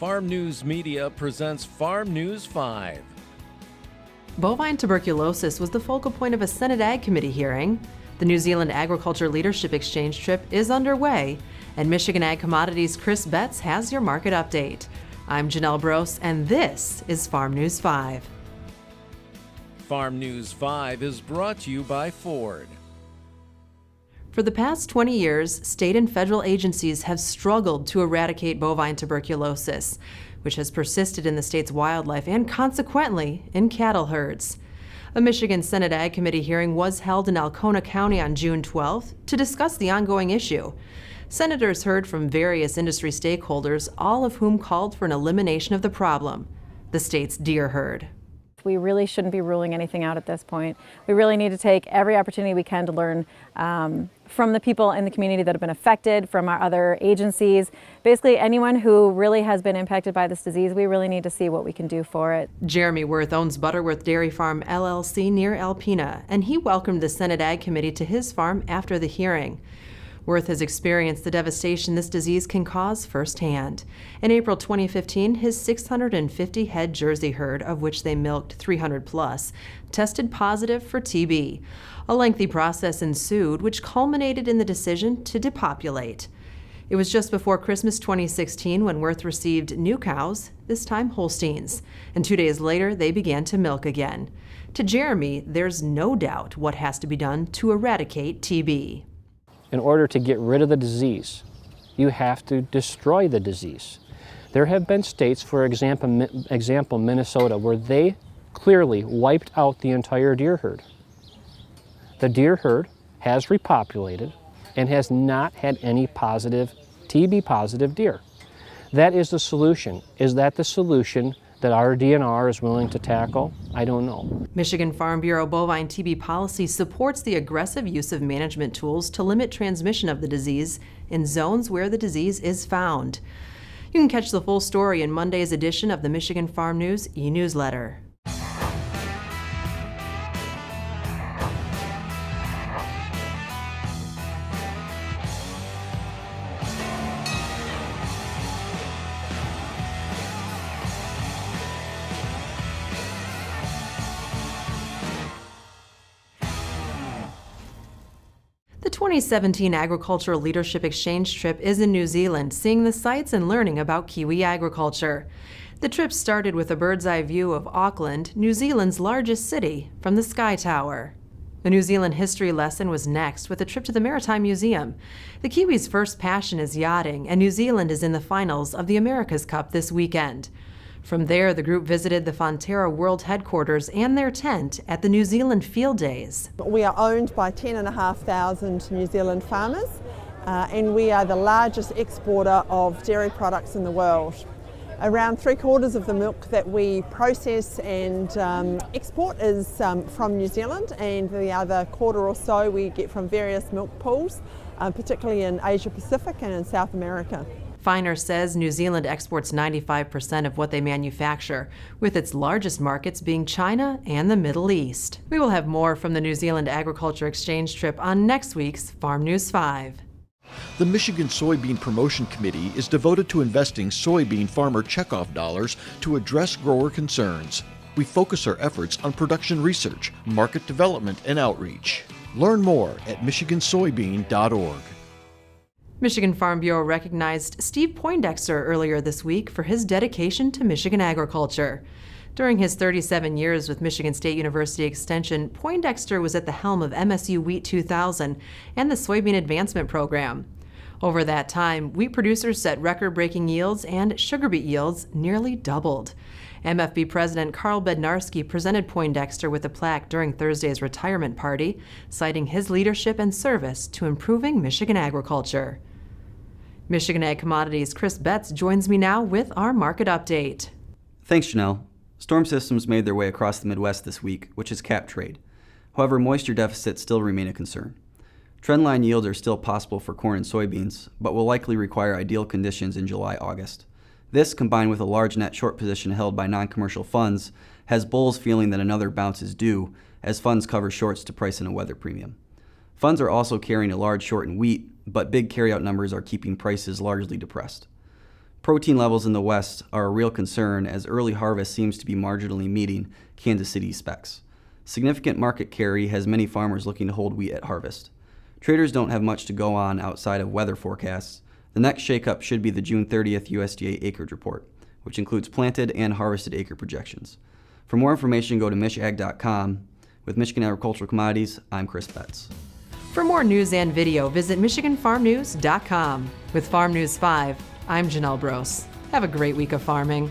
Farm News Media presents Farm News 5. Bovine tuberculosis was the focal point of a Senate Ag Committee hearing. The New Zealand Agriculture Leadership Exchange trip is underway, and Michigan Ag Commodities' Chris Betts has your market update. I'm Janelle Brose, and this is Farm News 5. Farm News 5 is brought to you by Ford. For the past 20 years, state and federal agencies have struggled to eradicate bovine tuberculosis, which has persisted in the state's wildlife and consequently in cattle herds. A Michigan Senate Ag Committee hearing was held in Alcona County on June 12th to discuss the ongoing issue. Senators heard from various industry stakeholders, all of whom called for an elimination of the problem, the state's deer herd. We really shouldn't be ruling anything out at this point. We really need to take every opportunity we can to learn from the people in the community that have been affected, from our other agencies. Basically, anyone who really has been impacted by this disease, we really need to see what we can do for it. Jeremy Worth owns Butterworth Dairy Farm LLC near Alpena, and he welcomed the Senate Ag Committee to his farm after the hearing. Worth has experienced the devastation this disease can cause firsthand. In April 2015, his 650 head Jersey herd, of which they milked 300 plus, tested positive for TB. A lengthy process ensued, which culminated in the decision to depopulate. It was just before Christmas 2016 when Worth received new cows, this time Holsteins, and 2 days later they began to milk again. To Jeremy, there's no doubt what has to be done to eradicate TB. In order to get rid of the disease, you have to destroy the disease. There have been states, for example Minnesota, where they clearly wiped out the entire deer herd. The deer herd has repopulated and has not had any positive, TB positive deer. That is the solution. Is that the solution that our DNR is willing to tackle? I don't know. Michigan Farm Bureau bovine TB policy supports the aggressive use of management tools to limit transmission of the disease in zones where the disease is found. You can catch the full story in Monday's edition of the Michigan Farm News e-newsletter. The 2017 Agricultural Leadership Exchange trip is in New Zealand, seeing the sights and learning about Kiwi agriculture. The trip started with a bird's-eye view of Auckland, New Zealand's largest city, from the Sky Tower. The New Zealand history lesson was next with a trip to the Maritime Museum. The Kiwis' first passion is yachting, and New Zealand is in the finals of the America's Cup this weekend. From there, the group visited the Fonterra World Headquarters and their tent at the New Zealand Field Days. We are owned by 10,500 New Zealand farmers and we are the largest exporter of dairy products in the world. Around 3/4 of the milk that we process and export is from New Zealand, and the other quarter or so we get from various milk pools, particularly in Asia Pacific and in South America. Feiner says New Zealand exports 95% of what they manufacture, with its largest markets being China and the Middle East. We will have more from the New Zealand Agriculture Exchange trip on next week's Farm News 5. The Michigan Soybean Promotion Committee is devoted to investing soybean farmer checkoff dollars to address grower concerns. We focus our efforts on production research, market development, and outreach. Learn more at michigansoybean.org. Michigan Farm Bureau recognized Steve Poindexter earlier this week for his dedication to Michigan agriculture. During his 37 years with Michigan State University Extension, Poindexter was at the helm of MSU Wheat 2000 and the Soybean Advancement Program. Over that time, wheat producers set record-breaking yields and sugar beet yields nearly doubled. MFB President Carl Bednarski presented Poindexter with a plaque during Thursday's retirement party, citing his leadership and service to improving Michigan agriculture. Michigan Ag Commodities' Chris Betts joins me now with our market update. Thanks, Janelle. Storm systems made their way across the Midwest this week, which has capped trade. However, moisture deficits still remain a concern. Trendline yields are still possible for corn and soybeans, but will likely require ideal conditions in July-August. This, combined with a large net short position held by non-commercial funds, has bulls feeling that another bounce is due as funds cover shorts to price in a weather premium. Funds are also carrying a large short in wheat, but big carryout numbers are keeping prices largely depressed. Protein levels in the West are a real concern as early harvest seems to be marginally meeting Kansas City specs. Significant market carry has many farmers looking to hold wheat at harvest. Traders don't have much to go on outside of weather forecasts. The next shakeup should be the June 30th USDA acreage report, which includes planted and harvested acre projections. For more information, go to michag.com. With Michigan Agricultural Commodities, I'm Chris Betts. For more news and video, visit MichiganFarmNews.com. With Farm News 5, I'm Janelle Brose. Have a great week of farming.